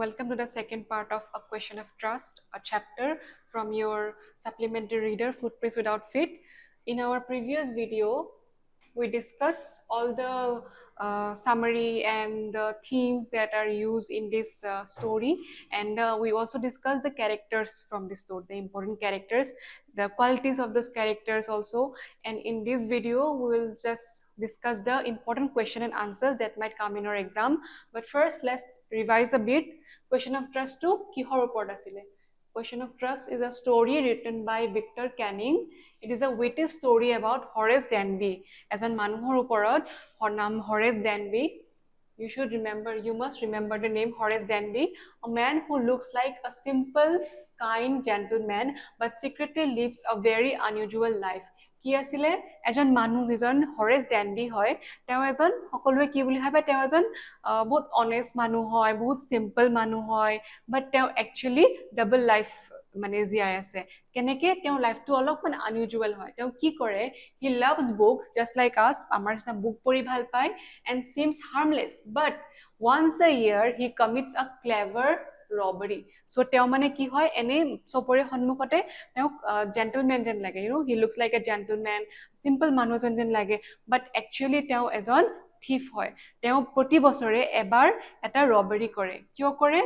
welcome to the second part of A Question of Trust, a chapter from your supplementary reader, Footprints Without Feet. In our previous video, we discussed all the summary and the themes that are used in this story, and we also discussed the characters from the story, the important characters, the qualities of those characters also. And in this video we will just discuss the important question and answers that might come in our exam. But first, let's revise a bit. Question of Trust to kihor upor asile. Question of Trust is a story written by Victor Canning. It is a witty story about Horace Danby. As an manuhor uporot, naam Horace Danby. You must remember the name Horace Danby, a man who looks like a simple, kind gentleman, but secretly lives a very unusual life. কি আছিলে এজন মানুহ যিজন হৰেছ ডেনবি হয় তেওঁ এজন সকলোৱে কি বুলি ভাবে তেওঁ এজন বহুত অনেষ্ট মানুহ হয় বহুত সিম্পল মানুহ হয় বাট তেওঁ একচুয়ালি ডাবল লাইফ মানে জীয়াই আছে কেনেকে তেওঁ লাইফটো অলপমান আনইউজুৱেল হয় তেওঁ কি কৰে he loves books just like us আমাৰ নিচিনা বুক পঢ়ি ভাল পায় and seems harmless but once a year he commits আ ক্লেভাৰ robbery. So teo mane ki hoy ene sopore honmukote teo gentleman jen lage, he looks like a gentleman, simple manu jen lage, but actually teo ejon thief hoy. Teo proti bochore ebar eta robbery kore. Kyo kore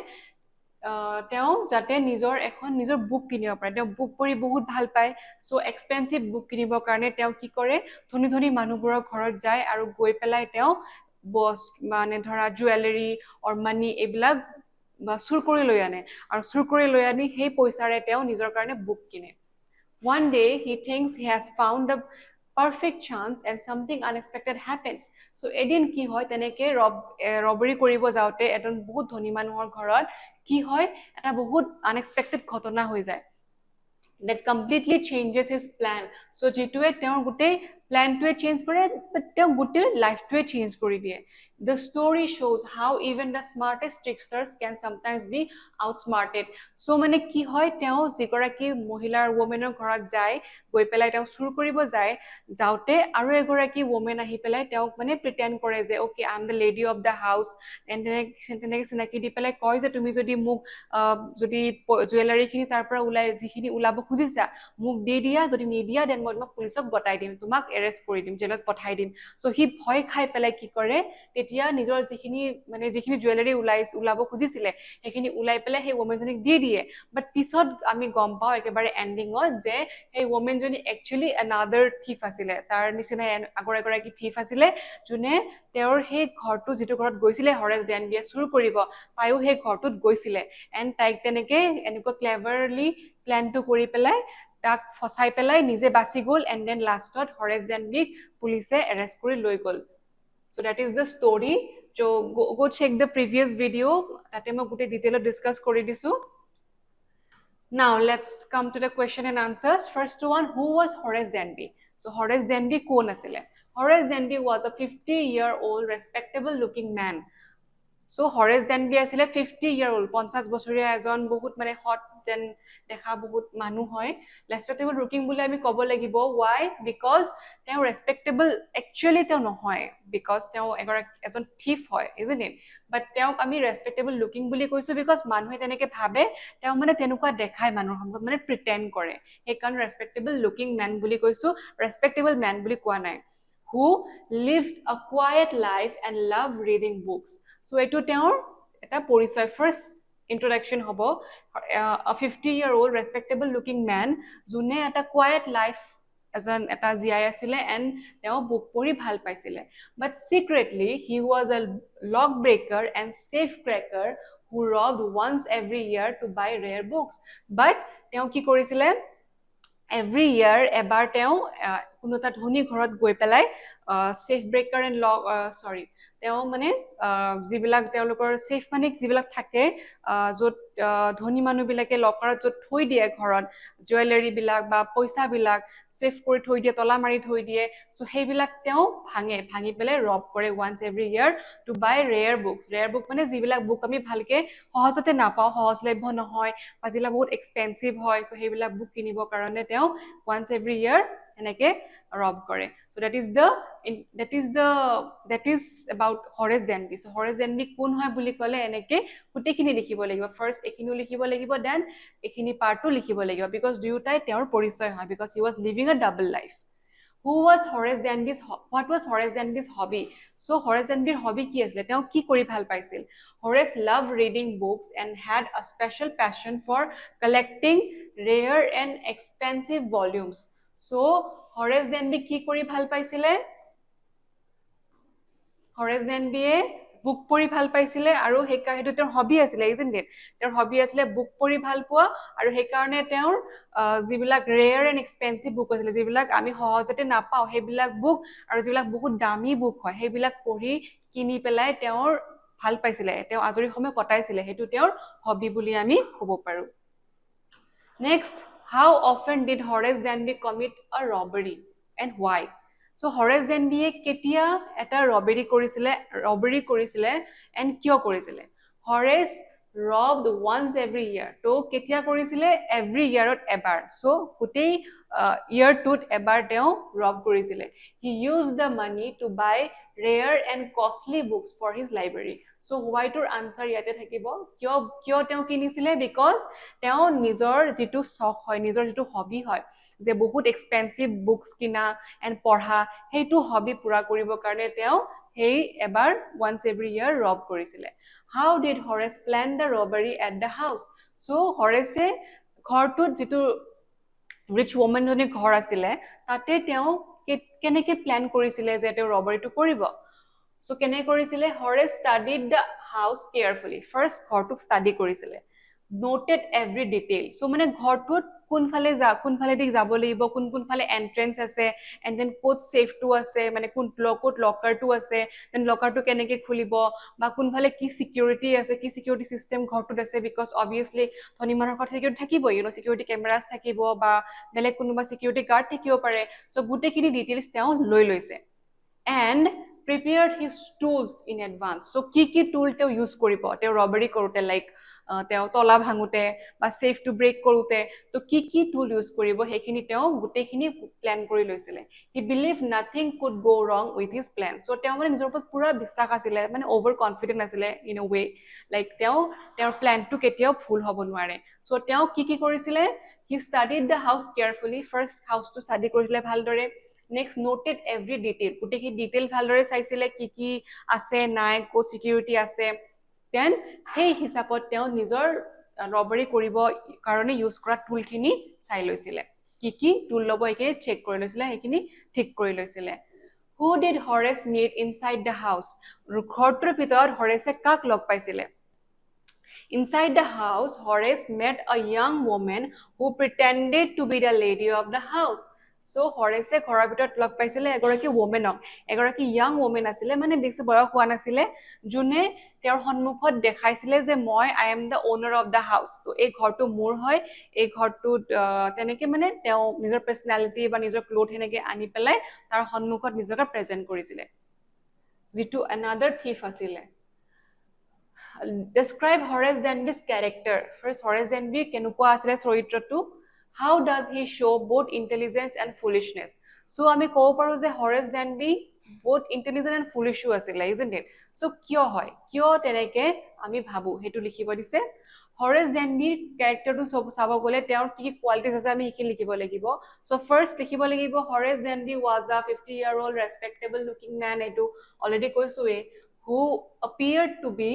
teo jate nijor book kinibo pare. Teo book pori bahut bhal paয়, so expensive book kinibo karone teo ki kore dhoni dhoni manuboror ghorot jay aru goi pelai teo boss mane dhora jewelry or money ebilak চুৰ কৰি লৈ আনে আৰু চুৰ কৰি লৈ আনি সেই পইচাৰে তেওঁ নিজৰ কাৰণে বুক কিনে one day he thinks he has found the perfect chance and something unexpected happens so এদিন কি হয় তেনেকে ৰবৰি কৰিব যাওতে এজন বহুত ধনী মানুহৰ ঘৰত কি হয় এটা বহুত unexpected ঘটনা হৈ যায় that completely changes his plan so jitue তেওঁৰ গুটে plan to change kore but তেওঁ গুটে life to change kori die the story shows how even the smartest tricksters can sometimes be outsmarted so mane ki hoy তেওঁ jigora ki mohilar womanor ghorat jay goi pelai তেওঁ sur koribo jay jaute aru egora ki woman ahi pelai তেওঁ mane pretend kore je okay I am the lady of the house and then sinaki di pelai koi je tumi jodi muk jodi jewelry khini tar pora ulai jikhini ulabo খুজিছা মুক দি দিয়া যদি নিদিয়া then মই তোমাক পুলিচক গটাই দিম তোমাক এৰেষ্ট কৰি দিম জেলত পঠাই দিম সো হি ভয় খাই পেলাই কি কৰে তেতিয়া নিজৰ যিখিনি জুৱেলাৰী উলাব খুজিছিলে হেখিনি উলাই পেলাই হে ওমেনজনিক দি দিয়ে বাট পিছত আমি গম পাও একেবাৰে এন্ডিংত যে হে ওমেনজনি একচুয়ালি অ্যানাদাৰ থিফ আছিল তাৰ নিচিনা আগৰ কি থিফ আছিল জুনে তেওঁৰ হে ঘৰটো যেটো ঘৰত গৈছিলে হৰেছ ডেনবিয়ে চুৰ কৰিব তাইও হে ঘৰটোত গৈছিলে এন্ড তাইক তেনেকে এনেকুৱা ক্লেভাৰলি প্ল্যান টু কৰি পেলাই তাক ফসাই পেলাই নিজে বাসি গল এন্ড দেন লাস্টত হৰেছ ডেনবিক পুলিচে এৰেষ্ট কৰি লৈ গল so that is the story so go check the previous video tate মই গুটে ডিটেইলত ডিসকাস কৰি দিছো now let's come to the question and answers first one who was Horace Danby so Horace Danby কোন আছিল Horace Danby was a 50-year-old respectable looking man so Horace Danby asile 50-year-old 50 বছৰীয়া এজন বহুত মানে hot then দেখা বহুত মানুহ হয় respectable looking বুলি আমি কব লাগিব why because তেওঁ respectable actually তেওঁ নহয় because তেওঁ এজন thief হয় isn't it but তেওঁ আমি respectable looking বুলি কৈছো because মানুহে তেনেকে ভাবে তেওঁ মানে তেনেকুৱা দেখায় মানুহৰ সন্মুখত মানে pretend কৰে সেইকাৰণে respectable looking man বুলি কৈছো respectable man বুলি কোৱা নাই who lived a quiet life and loved reading books so etu তেওঁৰ এটা পৰিচয় first introduction hobo a 50-year-old respectable looking man june eta quiet life ejon eta jiai asile and teo book pori bhal paisile but secretly he was a lock breaker and safe cracker who robbed once every year to buy rare books but teo ki korisile every year ebar teo kunota dhoni ghorat goi pelai safe breaker and lock teo mane jibilak teolokor safe manik jibilak thake jot dhoni manu bilake lockerat jot thoi die ghorat jewelry bilak ba poisa bilak safe kori thoi die tola mari thoi die so he bilak teo bhangi pelai rob kore once every year to buy rare book mane jibilak book ami bhalke সহজতে না পাও সহজলভ্য নহয় বা জিলা বহুত expensive হয় so he bilak book kinibo karone teo once every year এনেকে ৰব কৰে so that is about Horace Denby so Horace Denby কোন হয় বুলি ক'লে এনেকে গুটেখিনি লিখিব লাগিব ফাৰ্স্ট এখিনিও লিখিব লাগিব দেন এখিনি পাৰ্টটো লিখিব লাগিব because দুয়োটাই তেওঁৰ পৰিচয় হয় because he was living a double life Who was Horace Denby's what was Horace Denby's hobby so Horace Denby's hobby কি আছিল তেওঁ কি কৰি ভাল পাইছিল Horace loved reading books and had a special passion for collecting rare and expensive volumes so Horace Denby কি কৰি ভাল পাইছিলে Horace Denby বুক পঢ়ি ভাল পাইছিলে আৰু সেই কাৰণে তেওঁৰ হবি আছিল isn't it তেওঁৰ হবি আছিল বুক পঢ়ি ভাল পোৱা আৰু সেই কাৰণে তেওঁৰ যিবিলাক ৰেয়াৰ এণ্ড এক্সপেন্সিভ বুক আছিল যিবিলাক আমি সহজতে নাপাও সেইবিলাক বুক আৰু যিবিলাক বহুত দামী বুক হয় সেইবিলাক পঢ়ি কিনি পেলাই তেওঁৰ ভাল পাইছিলে তেওঁ আজৰি সময় কটাইছিলে হেতু তেওঁৰ হবি বুলি আমি ক'ব পাৰো next how often did Horace Denby commit a robbery and why so Horace Denby কেতিয়া এটা robbery কৰিছিলে and কিয় কৰিছিলে Horace robbed once every year তো কেতিয়া কৰিছিলে every year এবাৰ so গোটেই year টুত এবাৰ তেওঁ rob কৰিছিলে he used the money to buy rare and costly books for his library so why tour answer ইয়াতে থাকিব কিয় তেওঁ কিনিছিলে because তেওঁ নিজৰ যেটো শখ হয় নিজৰ যেটো হবি হয় যে বহুত এক্সপেন্সিভ বুকস কিনা এন্ড পঢ়া হেতু হবি পুৰা কৰিব কাৰণে তেওঁ হেই এবাৰ once every year rob কৰিছিলে how did Horace plan the robbery at the house so Horace ঘৰটোত যেটো rich woman জনে ঘৰ আছিলে তাতে তেওঁ কেনেকে প্ল্যান কৰিছিলে যে তেওঁ ৰবাৰীটো কৰিব so কেনে কৰিছিলে Horace studied the house carefully first ঘৰটোক ষ্টাডি কৰিছিলে noted every detail so মানে ঘৰটোত কোনফালে দি যাব লাগিব কোনফালে এন্ট্ৰেন্স আছে and then কোড সেফটো আছে মানে কোড লকাৰটো আছে দেন লকাৰটো কেনেকে খুলিব বা কোনফালে কি সিকিউৰিটি আছে কি সিকিউৰিটি সিস্টেম ঘৰটোত আছে because obviously ধনী মানুহৰ ঘৰত সিকিউৰিটি থাকিব সিকিউৰিটি কেমেৰাছ থাকিব বা বেলেগ কোনোবা সিকিউৰিটি গাৰ্ড থাকিব পাৰে so গুটেখিনি ডিটেইলছ তেওঁ লৈ লৈছে and prepared his tools in advance so কি টুল তেওঁ ইউজ কৰিব তেওঁ ৰবাৰী কৰোতে লাইক তেওঁ তলা ভাঙুতে বা সেফ টু ব্ৰেক কৰোতে তো কি টুল ইউজ কৰিব হেখিনি তেওঁ গুটেখিনি প্ল্যান কৰি লৈছিলে he believed nothing could go wrong with his plan so তেওঁ মানে নিজৰ ওপৰত পুৰা বিশ্বাস আছিল মানে ওভাৰ কনফিডেন্ট আছিল ইন a way লাইক তেওঁৰ প্ল্যানটো কেতিয়াও ভুল হ'ব নোৱাৰে so তেওঁ কি কৰিছিলে he studied the house carefully first house to study কৰিলে ভালদৰে next noted every detail গুটেকি ডিটেইল ভালদৰে চাইছিলে কি আছে নাই কোড সিকিউৰিটি আছে দেন হেই হিচাপত তেওঁ নিজৰ ৰবাৰী কৰিব কাৰণে ইউজ কৰা টুলখিনি চাই লৈছিলে কি টুল লব একে চেক কৰি লৈছিলে হেখিনি ঠিক কৰি লৈছিলে who did Horace meet inside the house ঘৰটোৰ ভিতৰত Horace কাক লগ পাইছিলে Inside the house Horace met a young woman who pretended to be the lady of the house so Horace ঘৰৰ ভিতৰত লগ পাইছিলে এগৰাকী ওমেনক এগৰাকী ইয়াং ওমেন আছিল মানে বেছি বয়স হোৱা নাছিল জুনে তেওঁৰ সন্মুখত দেখাইছিলে যে মই I am the owner of the house তো এই ঘৰটো মোৰ হয় এই ঘৰটোত তেনেকে মানে তেওঁ নিজৰ পাৰ্সোনালিটি বা নিজৰ ক্লোথ হেনেকে আনি পেলাই তাৰ সন্মুখত নিজকে প্ৰেজেন্ট কৰিছিলে যেটো another thief আছিল Describe Horace Denby's character first Horace Denby কেনেকুৱা আছিল চৰিত্ৰটো How does he show both intelligence and foolishness? So আমি কও পাৰো যে Horace Denby both intelligent and foolish আছিল isn't it? So কিয় হয় কিয় তেনেকে আমি ভাবো হেতু লিখিব দিছে Horace Denby characterটো চাব গলে তেওঁৰ কি কোৱালিটিজ আছে আমি কি লিখিব লাগিব So first লিখিব লাগিব Horace Denby was a 50-year-old respectable looking man এটো already কৈছোৱে who appeared to be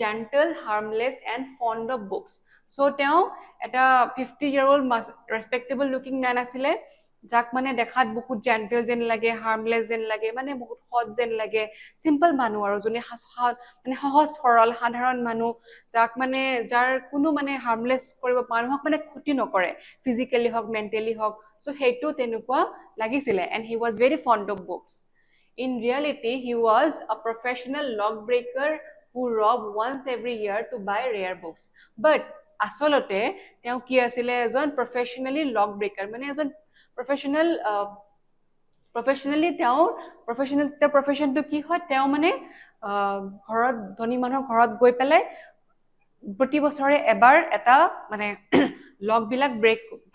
gentle harmless and fond of books so তেওঁ এটা 50-year-old respectable looking man আছিল যাক মানে দেখাত বহুত জেন্টল যেন লাগে হার্মলেস যেন লাগে মানে বহুত সৎ যেন লাগে সিম্পল মানুহ আৰু জনে মানে সহজ সৰল সাধাৰণ মানুহ যাক মানে যাৰ কোনো মানে হাৰ্মলেস কৰিব মানুহক মানে ক্ষতি নকৰে ফিজিক্যালি হক মেন্টালি হক সো হেতু তেনেকুৱা লাগিছিল and he was very fond of books in reality he was a professional lock breaker who robbed once every year to buy rare books but আসলতে তেওঁ কি আছিল এজন প্ৰফেশনালি লক ব্ৰেকাৰ মানে এজন প্ৰফেশনালি তেওঁ প্ৰফেশনটো কি হয় তেওঁ মানে ঘৰত ধনী মানুহৰ ঘৰত গৈ পেলাই প্ৰতি বছৰে এবাৰ এটা মানে লকবিলাক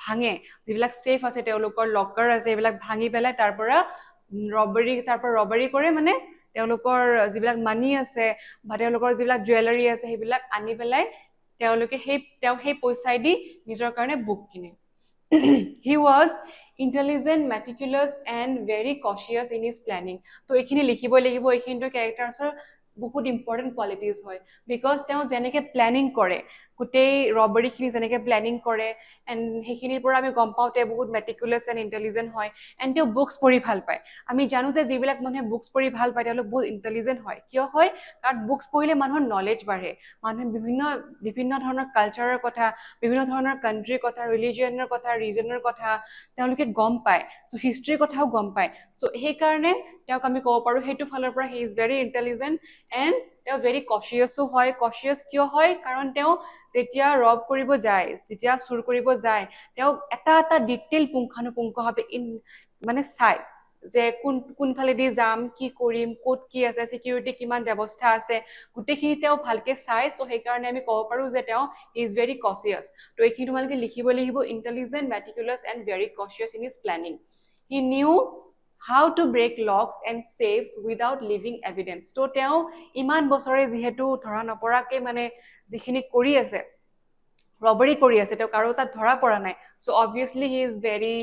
ভাঙে, যিবিলাক সেফ আছে তেওঁলোকৰ লকাৰ আছে এইবিলাক ভাঙি পেলাই তাৰ পৰা ৰবাৰী কৰে, মানে তেওঁলোকৰ যিবিলাক মানি আছে বা তেওঁলোকৰ যিবিলাক জুৱেলাৰী আছে সেইবিলাক আনি পেলাই তেওঁলোকে সেই পইচাই দি নিজৰ কাৰণে বুক কিনে। He was intelligent, meticulous and very cautious in his planning. তো এইখিনি লিখিবই লাগিব, এইখিনিতো কেৰেক্টাৰ্ছৰ বহুত ইম্পৰ্টেণ্ট কোৱালিটিজ হয়, বিকজ তেওঁ যেনেকৈ প্লেনিং কৰে, গোটেই ৰবাৰীখিনি যেনেকৈ প্লেনিং কৰে, এণ্ড সেইখিনিৰ পৰা আমি গম পাওঁ তেওঁ বহুত মেটিকুলাছ এণ্ড ইণ্টেলিজেণ্ট হয়, এণ্ড তেওঁ বুকছ পঢ়ি ভাল পায়। আমি জানো যে যিবিলাক মানুহে বুকছ পঢ়ি ভাল পায় তেওঁলোক বহুত ইণ্টেলিজেণ্ট হয়। কিয় হয়? কাৰণ বুকছ পঢ়িলে মানুহৰ নলেজ বাঢ়ে, মানুহে বিভিন্ন ধৰণৰ কালচাৰৰ কথা, বিভিন্ন ধৰণৰ কাণ্ট্ৰিৰ কথা, ৰিলিজিয়নৰ কথা, ৰিজনৰ কথা তেওঁলোকে গম পায়, চ' হিষ্ট্ৰীৰ কথাও গম পায়। চ' সেইকাৰণে তেওঁক আমি ক'ব পাৰোঁ সেইটো ফালৰ পৰা হি ইজ ভেৰি ইণ্টেলিজেণ্ট এণ্ড তেওঁ ভেৰি কচিয়াছো হয়। কচিয়াছ কিয় হয়? কাৰণ তেওঁ যেতিয়া ৰব কৰিব যায়, যেতিয়া চুৰ কৰিব যায়, তেওঁ এটা ডিটেইল পুংখানুপুংখভাৱে মানে চায় যে কোনফালেদি যাম, কি কৰিম, ক'ত কি আছে, চিকিউৰিটি কিমান ব্যৱস্থা আছে, গোটেইখিনি তেওঁ ভালকে চায়। চ' সেইকাৰণে আমি ক'ব পাৰোঁ যে তেওঁ ইজ ভেৰি কচিয়াছ। তো এইখিনি তোমালোকে লিখিব লাগিব, intelligent, meticulous and very cautious in his planning. He knew how to break locks and safes without leaving evidence. তো তেওঁ ইমান বছৰে যিহেতু ধৰা নপৰাকে মানে যিখিনি কৰি আছে, ৰবাৰী কৰি আছে, তেওঁ কাৰো তাত ধৰা পৰা নাই। So' obviously he is very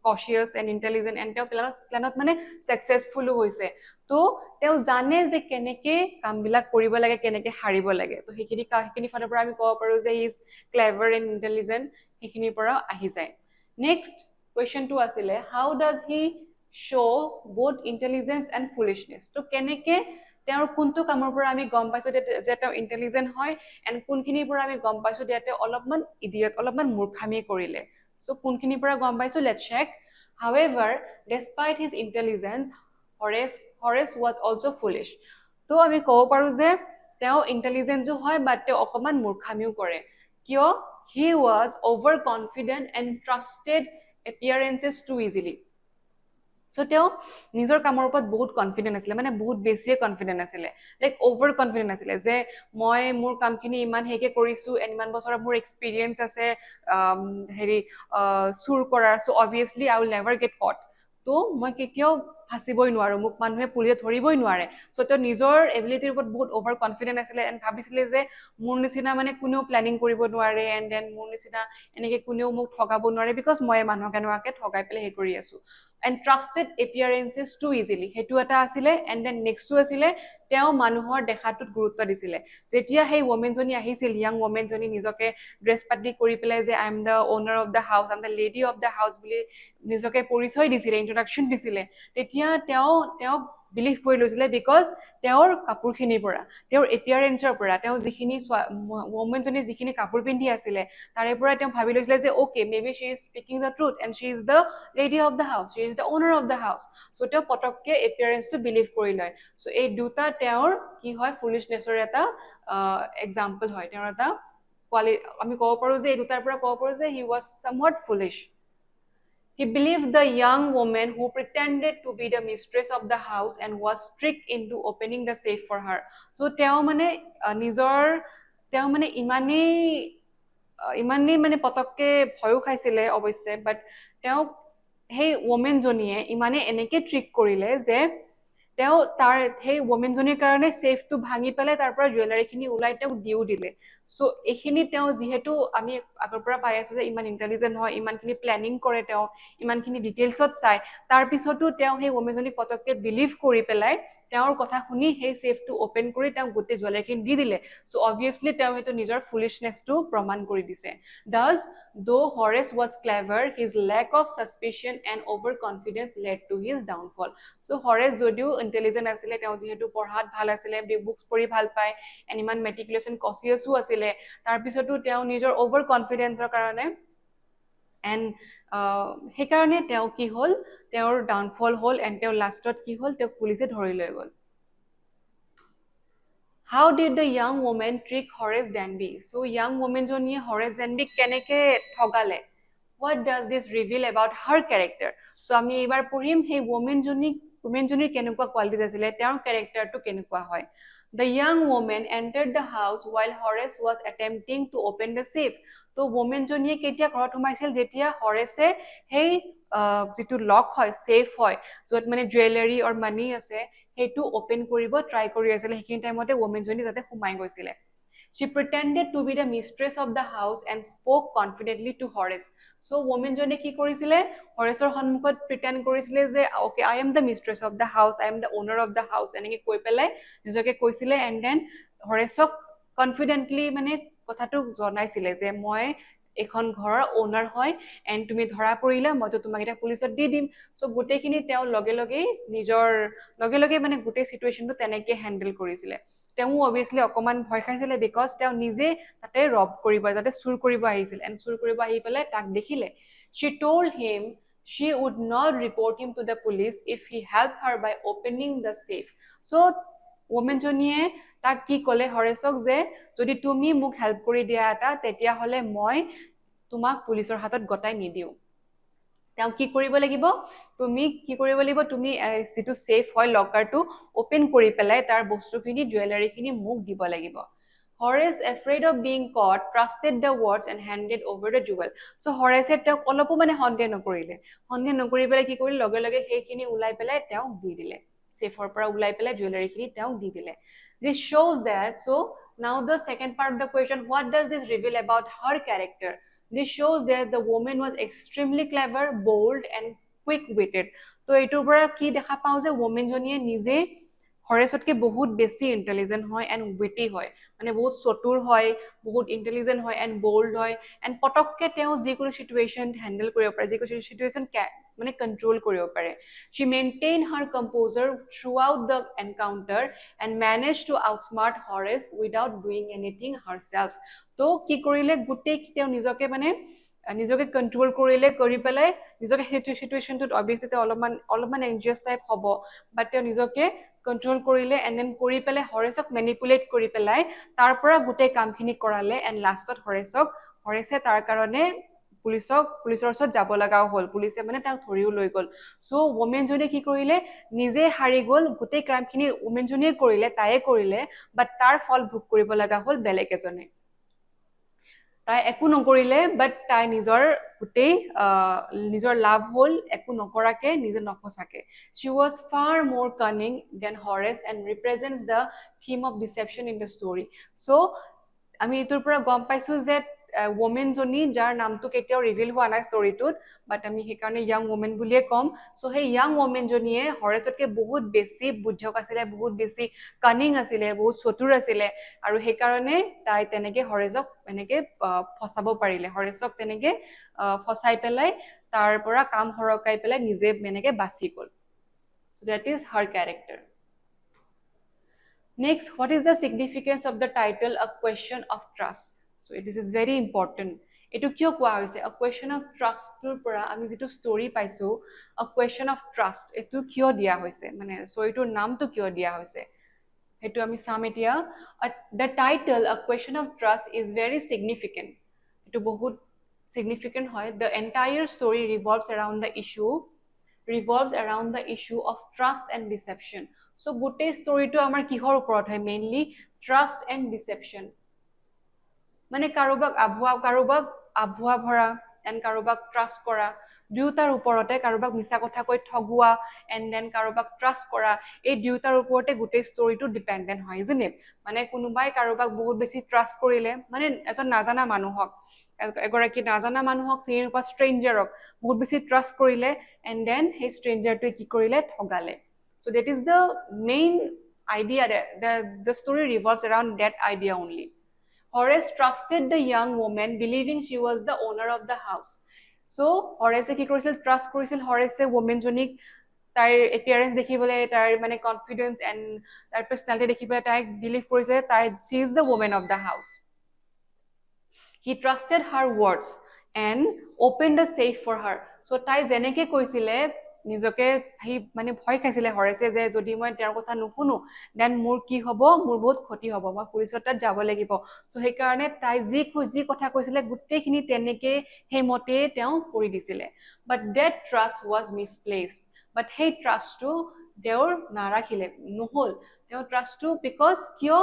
cautious and intelligent and তেওঁ প্লেনত মানে ছাকচেছফুলো হৈছে। তো তেওঁ জানে যে কেনেকে কামবিলাক কৰিব লাগে, কেনেকে হাৰিব লাগে। তো সেইখিনি ফালৰ পৰা আমি ক'ব পাৰোঁ যে he is clever and intelligent, সেইখিনিৰ পৰা আহি যায়। নেক্সট কুৱেশ্যনটো আছিলে how does he show' both intelligence and foolishness. তো কেনেকে তেওঁৰ কোনটো কামৰ পৰা আমি গম পাইছোঁ যে তেওঁ ইণ্টেলিজেণ্ট হয়, এণ্ড কোনখিনিৰ পৰা আমি গম পাইছোঁ যে তেওঁ অলপমান মূৰ্খামি কৰিলে। চ' কোনখিনিৰ পৰা গম পাইছোঁ? Let's check. However, despite his intelligence, Horace was also foolish. তো আমি ক'ব পাৰোঁ যে তেওঁ ইণ্টেলিজেণ্টো হয়, বাট তেওঁ অকণমান মূৰ্খামিও কৰে। কিয়? He was overconfident and trusted appearances too easily. চ' তেওঁ নিজৰ কামৰ ওপৰত বহুত কনফিডেণ্ট আছিলে, মানে বহুত বেছিয়ে কনফিডেণ্ট আছিলে, লাইক অভাৰ কনফিডেণ্ট আছিলে যে মই মোৰ কামখিনি ইমান হেৰিকে কৰিছোঁ, এণ্ড ইমান বছৰৰ মোৰ এক্সপিৰিয়েঞ্চ আছে চুৰ কৰাৰ। So' obviously I will never get caught. তো মই কেতিয়াও ফাঁচিবই নোৱাৰোঁ, মোক মানুহে পুলিচে ধৰিবই নোৱাৰে। চ' তেওঁ নিজৰ এবিলিটিৰ ওপৰত বহুত অভাৰ কনফিডেণ্ট আছিলে, এণ্ড ভাবিছিলে যে মোৰ নিচিনা মানে কোনেও প্লেনিং কৰিব নোৱাৰে, এণ্ড দেন মোৰ নিচিনা এনেকৈ কোনেও মোক ঠগাব নোৱাৰে, বিকজ মই মানুহক এনেকুৱাকৈ ঠগাই পেলাই হেৰি কৰি আছোঁ। এণ্ড ট্ৰাষ্টেড এপিয়াৰেঞ্চেছ টু ইজিলি, সেইটো এটা আছিলে। এণ্ড দেন নেক্সটটো আছিলে তেওঁ মানুহৰ দেখাটোত গুৰুত্ব দিছিলে। যেতিয়া সেই ৱমেনজনী আহিছিল, য়াং ৱমেনজনী নিজকে ড্ৰেছ পাতি কৰি পেলাই যে I am the owner of the house, I am the lady of the house বুলি নিজকে পৰিচয় দিছিলে, ইন্ট্ৰডাকশ্যন দিছিলে, তেতিয়া তেওঁক বিলিভ কৰি লৈছিলে, বিকজ তেওঁৰ কাপোৰখিনিৰ পৰা, তেওঁৰ এপিয়াৰেঞ্চৰ পৰা, তেওঁ যিখিনি ৱমেনজনী যিখিনি কাপোৰ পিন্ধি আছিলে তাৰে পৰা তেওঁ ভাবি লৈছিলে যে okay, maybe she is speaking the truth and she is the lady of the house, she is the owner of the house. So' তেওঁ পটককে এপিয়াৰেঞ্চটো বিলিভ কৰি লয়। চ' এই দুটা তেওঁৰ কি হয়, ফুলিছনেছৰ এটা এক্সাম্পল হয়, তেওঁৰ এটা আমি ক'ব পাৰোঁ যে এই দুটাৰ পৰা ক'ব পাৰোঁ যে he was somewhat foolish. He believed the young woman who pretended to be the mistress of the house and was tricked into opening the safe for her. So তেওঁ মানে ইমানেই মানে পটককে ভয়ো খাইছিলে অৱশ্যে, বাট তেওঁ সেই ৱমেনজনীয়ে ইমানে এনেকে ট্ৰিক কৰিলে যে তেওঁ সেই ৱমেনজনীৰ কাৰণে ছেফটো ভাঙি পেলাই তাৰ পৰা জুৱেলাৰীখিনি ওলাই তেওঁক দিও দিলে। চ' এইখিনি তেওঁ যিহেতু আমি আগৰ পৰা পাই আছোঁ যে ইমান ইণ্টেলিজেণ্ট হয়, ইমানখিনি প্লেনিং কৰে, তেওঁ ইমানখিনি ডিটেইলছত চায়, তাৰপিছতো তেওঁ সেই ৱমেনজনীক পটককে বিলিভ কৰি পেলাই তেওঁৰ কথা শুনি সেই ছেফটো অপেন কৰি তেওঁক গোটেই জুৱেলাৰীখিনি দি দিলে। চ' অবভিয়াছলি তেওঁ সেইটো নিজৰ ফুলিছনেছটো প্ৰমাণ কৰি দিছে। Thus, though Horace was clever, his lack of suspicion and overconfidence led to his downfall. চ' হৰেছ যদিও ইণ্টেলিজেণ্ট আছিলে, তেওঁ যিহেতু পঢ়াত ভাল আছিলে, বুকছ পঢ়ি ভাল পায়, এণ্ড ইমান মেটিকুলাছ এণ্ড কচিয়াছো আছিলে, তাৰপিছতো তেওঁ নিজৰ অভাৰ কনফিডেঞ্চৰ কাৰণে এণ্ড সেইকাৰণে তেওঁ কি হ'ল, তেওঁৰ ডাউনফল হ'ল, এণ্ড তেওঁ লাষ্টত কি হ'ল, তেওঁক পুলিচে ধৰি লৈ গ'ল। How did the young woman trick Horace Danby? So young womanজনীয়ে Horace Danbyক কেনেকে ঠগালে? What does this reveal about her character? So আমি এইবাৰ পঢ়িম সেই ৱমেনজনীক জনীৰ কেনেকুৱা কোৱালিটিজ আছিলে তেওঁৰ ক্যাৰেক্টাৰটো কেনেকুৱা হয় The young woman entered the house while Horace was attempting to open the safe. তো woman জনীয়ে কেতিয়া ঘৰত সোমাইছিল যেতিয়া হৰেছে সেই যেটো লক হয় সেফ হয় যত মানে জুৱেলাৰী অৰ মানি আছে হেতু ওপেন কৰিব ট্ৰাই কৰি আছিল হেকিন টাইমতে woman জনী যাতে সোমাই গৈছিলে She pretended to be the mistress of the house and spoke confidently to Horace. So woman jone ki korisile Horaceor honmukhot pretend korisile je okay I am the mistress of the house I am the owner of the house eneki koi pelai nijoke koisile and then Horaceok confidently mane kothatu jonaisile je moi এখন ঘৰৰ owner হয় and তুমি ধৰা পৰিলা মই তো তোমাক এটা পুলিচত দি দিম সো গুটেখিনি তেও লগে লগে নিজৰ লগে লগে মানে গুটে সিচুৱেশনটো তেনেকে হ্যান্ডল কৰিছিলে তেও obviously অকমান ভয় খাইছিলে বিকজ তেও নিজে তাতে ৰব কৰিব যাতে চুৰ কৰিব আহিছিল এন্ড চুৰ কৰিব আহি পেলে তাক দেখিলে she told him she would not report him to the police if he helped her by opening the safe so woman জনিয়ে তাক কি কলে হৰেছক যে যদি তুমি মোক হেল্প কৰি দিয়া এটা তেতিয়া হলে মই তোমাক পুলিচৰ হাতত গটাই নিদিও তেও কি কৰিব লাগিব তুমি কি কৰিব লাগিব তুমি যেটো সেফ হয় লকাৰটো ওপেন কৰি পেলাই তাৰ বস্তুখিনি জুৱেলাৰীখিনি মোক দিব লাগিব Horace, afraid of being caught, trusted the words and handed over the jewel. So Horace তেওঁক অলপো মানে সন্দেহ নকৰিলে সন্দেহ নকৰি পেলাই কি কৰিলে লগে লগে সেইখিনি উলাই পেলাই তেওঁক দি দিলে সেফৰ পৰা উলাই পেলাই জুৱেলাৰীখিনি তেওঁক দি দিলে This shows that so now the second part of the question what does this reveal about her character This shows that the woman was extremely clever, bold and quick-witted. তো এইটোৰ পৰা কি দেখা পাও যে woman জনিয়ে নিজে হৰেছতকে বহুত বেছি ইন্টেলিজেন্ট হয় এন্ড উইটি হয় মানে বহুত চতুৰ হয় বহুত ইন্টেলিজেন্ট হয় এন্ড বোল্ড হয় এন্ড পটককে তেও যিকোনো সিচুৱেশন হ্যান্ডল কৰিব পাৰে যিকোনো সিচুৱেশন মানে কন্ট্ৰোল কৰিব পাৰে she maintained her composure throughout the encounter and managed to outsmart Horace without doing anything herself তো কি কৰিলে গুটে তেও নিজকে মানে নিজকে কন্ট্ৰোল কৰিলে কৰি পেলাই নিজকে সিচুৱেশনটোত অবভিয়াসলি অলপমান এনজিয়াস টাইপ হ'ব বাট তেও নিজকে কন্ট্ৰোল কৰিলে এন্ড দেন কৰি পেলাই হৰেছক ম্যানিপুলেট কৰি পেলাই তাৰ পৰা গুটে কামখিনি কৰালে এন্ড লাষ্টত হৰেছে তাৰ কাৰণে পুলিচৰ ওচৰত যাব লগাও হল পুলিচে মানে তাক ধৰিও লৈ গল সো woman জনিয়ে কি কৰিলে নিজে হাৰি গল গুটে ক্ৰাইমখিনি woman জনিয়ে কৰিলে তায়ে কৰিলে বাট তাৰ ফল ভোগ কৰিব লগা হল বেলেগ এজনে তাই একো নকৰিলে বাট তাই নিজৰ লাভ হল একো নকৰাকে নিজে নফসাকে she was far more cunning than Horace and represents the theme of deception in the story so আমি ইটোৰ পৰা গম পাইছো যে woman জনি যাৰ নামটো কেতিয়াও ৰিভিল হোৱা নাই ষ্টৰীটোত বাট আমি হেকাৰণে young woman বুলিয়ে কম সো হে young woman জনিয়ে হৰেছতকে বহুত বেছি বুদ্ধক আছিল বহুত বেছি কানিং আছিল বহুত চতুৰ আছিল আৰু হেকাৰণে তাই তেনেকে হৰেছক এনেকে ফসাব পাৰিলে হৰেছক তেনেকে ফসাই পেলাই তাৰ পৰা কাম হৰকাই পেলাই নিজে এনেকে বাচি গল so that is her character Next, what is the significance of the title A Question of Trust? So this is very important. Etu kyo koa hoise a question of trust tur pora ami jitu story paisu a question of trust etu kyo dia hoise mane story tur naam to kyo dia hoise etu ami sam etia the title A Question of Trust is very significant etu bahut significant hoy the entire story revolves around the issue of trust and deception so gote story to amar kihor uporot hoy mainly trust and deception মানে কাৰোবাক আভুৱা ভৰা and কাৰোবাক trust কৰা দুটাৰ ওপৰতে কাৰোবাক মিছা কথা কৈ ঠগুৱা এন্ড দেন কাৰোবাক ট্ৰাষ্ট কৰা এই দুটাৰ ওপৰতে গোটেই ষ্টৰীটো ডিপেন্ডেন্ট হয় ইজন্ট ইট মানে কোনোবাই কাৰোবাক বহুত বেছি ট্ৰাষ্ট কৰিলে মানে এজন নাজানা মানুহক এগৰাকী নাজানা মানুহক চিনি নোপোৱা ষ্ট্ৰেঞ্জাৰক বহুত বেছি ট্ৰাষ্ট কৰিলে এন্ড দেন সেই ষ্ট্ৰেঞ্জাৰটোৱে কি কৰিলে ঠগালে so that is the main idea the story revolves around that idea only Horace trusted the young woman believing she was the owner of the house so Horace ki korisil trust korisil Horace woman jonik তাইৰ appearance দেখিবলে তাইৰ মানে confidence and তাইৰ personality দেখিবলে তাই believe কৰিছে তাই she is the woman of the house He trusted her words and opened a safe for her so তাই জেনেকে কৈছিলে নিজকে হি মানে ভয় খাইছিলে হৰেছে যে যদি মই তেওঁৰ কথা নুশুনো দেন মোৰ কি হ'ব মোৰ বহুত ক্ষতি হ'ব মই পুলিচৰ তাত যাব লাগিব সো সেই কাৰণে তাই যি কথা কৈছিলে গুটেখিনি তেনেকে হেমতে তেওঁ কৰি দিছিলে but that trust was misplaced but hey trust to তেওঁৰ নাৰাখিলে নহল তেওঁৰ ট্ৰাষ্টটো বিকজ কিয়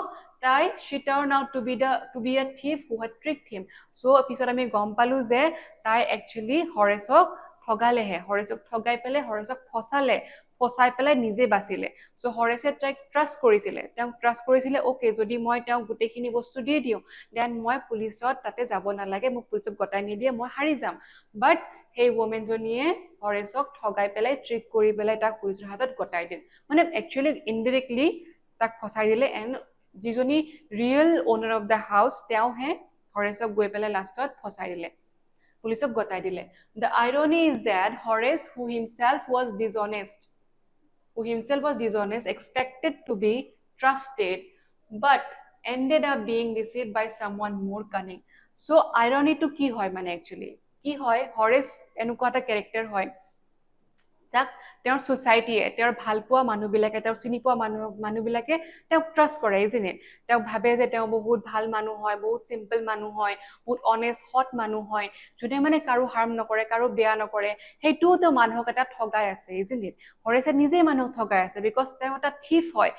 তাই she turned out to be a thief who had tricked him so পিছত আমি গম পালো যে তাই একচুয়ালি হৰেছক ঠগালেহে হৰেছক ঠগাই পেলে হৰেছক ফসাই পেলাই নিজে বাচিলে সো হৰেছে তাইক ট্ৰাষ্ট কৰিছিলে তেওঁ ট্ৰাষ্ট কৰিছিলে ওকে যদি মই তেওঁ গুটেখিনি বস্তু দি দিও দেন মই পুলিচত তাতে যাব নালাগে মোক পুলিচক গটাই নিদিয়ে মই হাৰি যাম বাট সেই ওমেন জনিয়ে হৰেছক ঠগাই পেলাই ট্ৰিক কৰি পেলাই তাক পুলিচৰ হাতত গটাই দিল মানে একচুয়ালি ইনডাইৰেক্টলি তাক ফসাই দিলে এন্ড যিজনী ৰিয়েল ওনাৰ অফ দা হাউস তেওঁ হে হৰেছক গৈ পেলাই লাষ্টত ফসাই দিলে পুলিচক গটাই দিলে the irony is that Horace who himself was dishonest expected to be trusted but ended up being deceived by someone more cunning so irony to ki hoy mane actually কি হয় হৰেছ এনেকুৱা এটা ক্যাৰেক্টাৰ হয় যাক তেওঁৰ সোসাইটিয়ে তেওঁৰ ভালপোৱা মানুহবিলাকে তেওঁৰ চিনিপোৱা মানুহবিলাকে তেওঁক ট্ৰাষ্ট কৰে ইজনে তেওঁ ভাবে যে তেওঁ বহুত ভাল মানুহ হয় বহুত সিম্পল মানুহ হয় বহুত অনেষ্ট হট মানুহ হয় যোনে মানে কাৰো হাৰ্ম নকৰে কাৰো বেয়া নকৰে হেইটো তো মানুহক এটা ঠগাই আছে ইজনে হৰেছে নিজে মানুহ ঠগাই আছে বিকজ তেওঁ এটা থিফ হয়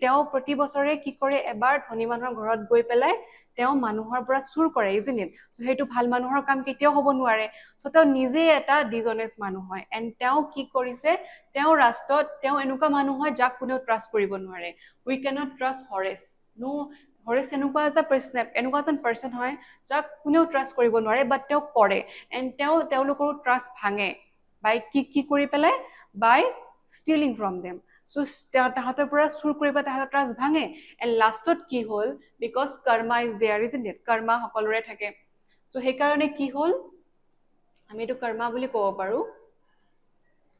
তেওঁ প্ৰতি বছৰে কি কৰে এবাৰ ধনী মানুহৰ ঘৰত গৈ পেলাই তেওঁ মানুহৰ পৰা চুৰ কৰে ইজনে সো হেতু ভাল মানুহৰ কাম কেতিয়াও হ'ব নোৱাৰে সো তেওঁ নিজে এটা ডিজনেষ্ট মানুহ হয় এন্ড তেওঁ কি কৰিছে তেওঁ ৰাষ্ট্ৰত তেওঁ এনেকুৱা মানুহ হয় যাক কোনেও ট্ৰাষ্ট কৰিব নোৱাৰে উই ক্যানট ট্ৰাষ্ট হৰেছ নো হৰেছ এনেকুৱা এটা পাৰ্সন হয় যাক কোনেও ট্ৰাষ্ট কৰিব নোৱাৰে বাট তেওঁ কৰে এন্ড তেওঁলোকৰ ট্ৰাষ্ট ভাঙে বাই কি কৰি পেলাই বাই ষ্টিলিং ফ্ৰম দেম সো তাহাঁতৰ পৰা চুৰ কৰিব তাহাঁতৰ ট্ৰাষ্ট ভাঙে এন্ড লাষ্টত কি হল because Karma is there isn't it karma সকলোৰে থাকে সো সেই কাৰণে কি হল আমি এটো কৰ্মা বুলি ক'ব পাৰো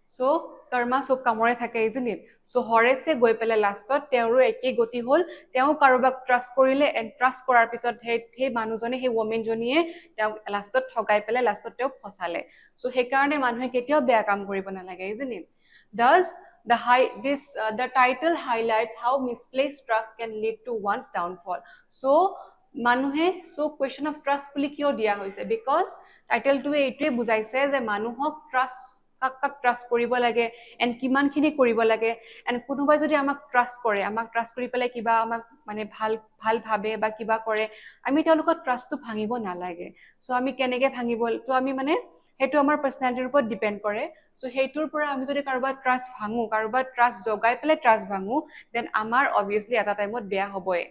সো কৰ্মা সব কামৰে থাকে ইজন্ট ইট সো হৰেছে গৈ পেলে লাষ্টত তেওঁৰো একেই গতি হল তেওঁ কাৰোবাক ট্ৰাষ্ট কৰিলে এন্ড ট্ৰাষ্ট কৰাৰ পিছত সেই মানুহজনে সেই ওমেন জনিয়ে তেওঁ লাষ্টত ঠগাই পেলে লাষ্টত তেওঁ ফসালে সো সেই কাৰণে মানুহে কেতিয়াও বেয়া কাম কৰিব নালাগে isn't it does the title highlights how misplaced trust can lead to one's downfall so মানুহে সো কোৱেশ্চন অফ ট্ৰাষ্ট বুলি কিয় দিয়া হৈছে বিকজ টাইটেলটোৱে এইটোৱে বুজাইছে যে মানুহক কাক ট্ৰাষ্ট কৰিব লাগে এন্ড কিমানখিনি কৰিব লাগে এন্ড কোনোবাই যদি আমাক ট্ৰাষ্ট কৰি পেলাই কিবা আমাক মানে ভাল ভাবে বা কিবা কৰে আমি তেওঁলোকৰ ট্ৰাষ্টটো ভাঙিব নালাগে সো আমি কেনেকৈ ভাঙিব তো আমি মানে হেতু আমাৰ পাৰ্সনালিটিৰ ওপৰত ডিপেন্ড কৰে সো হেতুৰ পৰা আমি যদি কাৰোবাৰ ট্ৰাষ্ট ভাঙো কাৰোবাৰ ট্ৰাষ্ট জগাই পেলাই ট্ৰাষ্ট ভাঙো দেন আমাৰ অবভিয়াসলি এটা টাইমত বেয়া হ'বই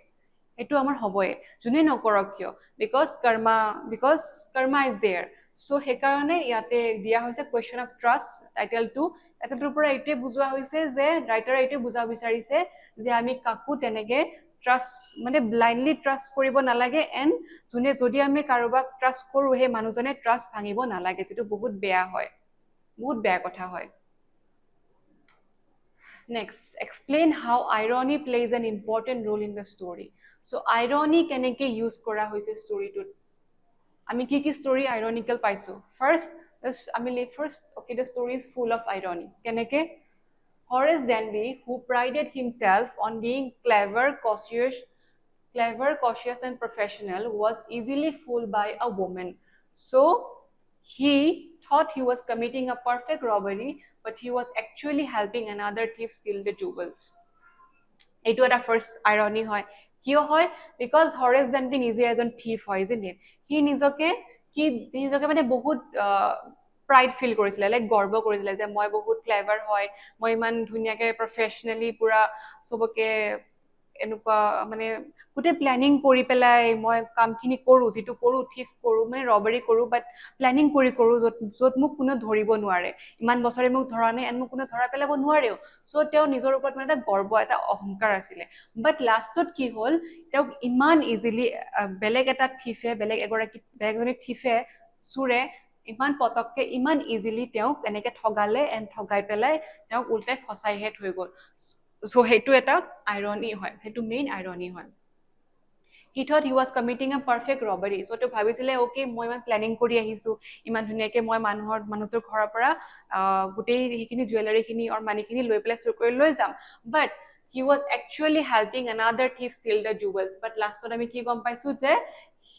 এটো আমাৰ হ'বই জুনে নকৰক কিয় because Karma is there so হে কাৰণে ইয়াতে দিয়া হৈছে কোৱেশ্চন অফ ট্ৰাষ্ট টাইটেলটোৰ পৰা এইটোৱে বুজোৱা হৈছে যে ৰাইটাৰে এইটোৱে বুজা বিচাৰিছে যে আমি কাকো তেনেকে ট্ৰাষ্ট মানে ব্লাইন্ডলি ট্ৰাষ্ট কৰিব নালাগে এন্ড জুনে যদি আমি কাৰোবাক ট্ৰাষ্ট কৰো হে মানুহজনে ট্ৰাষ্ট ভাঙিব নালাগে যেটো বহুত বেয়া কথা হয় Next, explain how irony plays an important role in the story. So, irony keneke use kora hoise story to. Ami ki story ironical paiso. First, okay, the story is full of irony. Keneke? Horace Denby, who prided himself on being clever, cautious, and professional, was easily fooled by a woman. So, he thought he was committing a perfect robbery, but he was actually helping another thief steal the jewels. It was the first irony hoy. Kiyo hoy? Because Horace Denby নিজে এজন thief হয়, isn't it? He নিজকে মানে বহুত pride feel কৰিছিলে like গৰ্ব কৰিছিলে যে মই বহুত ক্লেভাৰ হয় মই ইমান ধুনিয়াকে প্ৰফেশনালি পুৰা সবকে এনেকুৱা মানে গুটে প্ল্যানিং কৰি পেলাই মই কামখিনি কৰো যেটো কৰো থিফ কৰো মানে ৰবাৰী কৰো বাট প্ল্যানিং কৰি কৰো যত মোক কোনো ধৰিব নোৱাৰে ইমান বছৰে মোক ধৰা নাই এন মোক কোনো ধৰা পেলাব নোৱাৰেও সো তেওঁ নিজৰ ওপৰত মানে এটা গৰ্ব এটা অহংকাৰ আছিলে বাট লাষ্টত কি হল তেওঁ ইমান ইজিলি বেলেগ এটা থিফে বেলেগজনী থিফে সুৰে ইমান পতককে ইমান ইজিলি তেওঁ এনেকে ঠগালে এন ঠগাই পেলাই তেওঁ উল্টাই ফসাই হেট হৈ গল So hetu eta irony hoy hetu main irony hoy he thought he was committing a perfect robbery so to bhabisile okay moi man planning kori ahisu iman dhuniake moi manutor ghora para gutei hikini jewelry khini or money khini loi pele sur kori loi jam but he was actually helping another thief steal the jewels but last time ami ki gom paisu je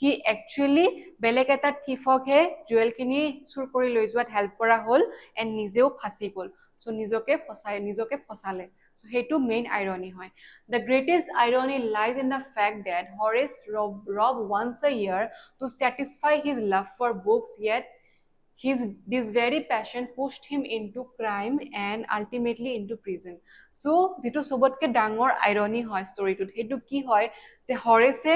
he actually বেলেগ এটা থিফকহে জুৱেলখিনি চুৰ কৰি লৈ যোৱাত help কৰা হ'ল and নিজেও ফাঁচি গ'ল চ' নিজকে ফচালে চ' সেইটো মেইন আইৰনি হয় the greatest irony lies in the fact that Horace robbed once a year to satisfy his love for books yet this very passion pushed him into crime and ultimately into prison so যেটো সবতকে ডাঙৰ irony হয় ষ্টৰিটোত সেইটো কি হয় যে হৰেছে